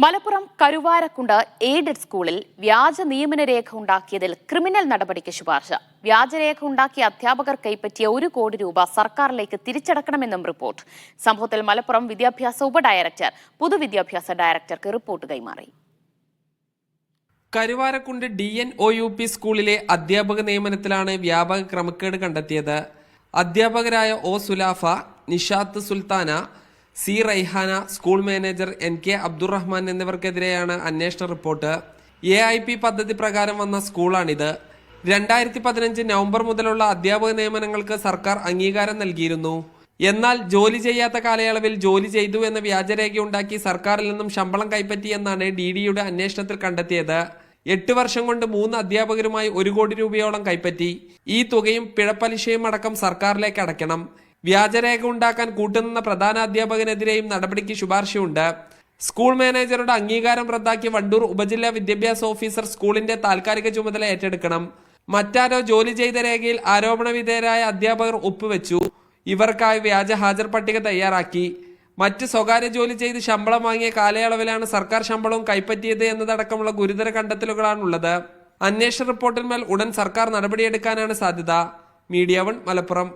Malappuram Karuvarakundu aided സ്കൂളിൽ വ്യാജ നിയമന രേഖ ഉണ്ടാക്കിയതിൽ ക്രിമിനൽ നടപടിക്ക് ശുപാർശ. വ്യാജരേഖ ഉണ്ടാക്കിയ അധ്യാപകർ കൈപ്പറ്റിയ 1 കോടി രൂപ സർക്കാരിലേക്ക് തിരിച്ചടക്കണമെന്നും റിപ്പോർട്ട്. സംഭവത്തിൽ മലപ്പുറം വിദ്യാഭ്യാസ ഉപഡയറക്ടർ പൊതുവിദ്യാഭ്യാസ ഡയറക്ടർക്ക് റിപ്പോർട്ട് കൈമാറി. കരുവാരക്കുണ്ട് DNOUP സ്കൂളിലെ അധ്യാപക നിയമനത്തിലാണ് വ്യാപക ക്രമക്കേട് കണ്ടെത്തിയത്. അധ്യാപകരായ O Sulafa, Nishath Sultana, C Raihana, school manager NK Abdurahman എന്നിവർക്കെതിരെയാണ് അന്വേഷണ റിപ്പോർട്ട്. AIP പദ്ധതി പ്രകാരം വന്ന സ്കൂളാണിത്. 2015 നവംബർ മുതലുള്ള അധ്യാപക നിയമനങ്ങൾക്ക് സർക്കാർ അംഗീകാരം നൽകിയിരുന്നു. എന്നാൽ ജോലി ചെയ്യാത്ത കാലയളവിൽ ജോലി ചെയ്തു എന്ന വ്യാജരേഖ ഉണ്ടാക്കി സർക്കാരിൽ നിന്നും ശമ്പളം കൈപ്പറ്റിയെന്നാണ് DDയുടെ അന്വേഷണത്തിൽ കണ്ടെത്തിയത്. 8 വർഷം കൊണ്ട് 3 അധ്യാപകരുമായി 1 കോടി രൂപയോളം കൈപ്പറ്റി. ഈ തുകയും പിഴപ്പലിശയും അടക്കം സർക്കാരിലേക്ക് അടയ്ക്കണം. വ്യാജരേഖ ഉണ്ടാക്കാൻ കൂട്ടുനിന്ന പ്രധാന അധ്യാപകനെതിരെയും നടപടിക്ക് ശുപാർശയുണ്ട്. സ്കൂൾ മാനേജറുടെ അംഗീകാരം റദ്ദാക്കി വണ്ടൂർ ഉപജില്ലാ വിദ്യാഭ്യാസ ഓഫീസർ സ്കൂളിന്റെ താൽക്കാലിക ചുമതല ഏറ്റെടുക്കണം. മറ്റാരോ ജോലി ചെയ്ത രേഖയിൽ ആരോപണ വിധേയരായ അധ്യാപകർ ഒപ്പുവെച്ചു. ഇവർക്കായി വ്യാജ ഹാജർ പട്ടിക തയ്യാറാക്കി. മറ്റ് സ്വകാര്യ ജോലി ചെയ്ത് ശമ്പളം വാങ്ങിയ കാലയളവിലാണ് സർക്കാർ ശമ്പളവും കൈപ്പറ്റിയത് എന്നതടക്കമുള്ള ഗുരുതര കണ്ടെത്തലുകളാണുള്ളത്. അന്വേഷണ റിപ്പോർട്ടിന്മേൽ ഉടൻ സർക്കാർ നടപടിയെടുക്കാനാണ് സാധ്യത. മീഡിയ 1 മലപ്പുറം.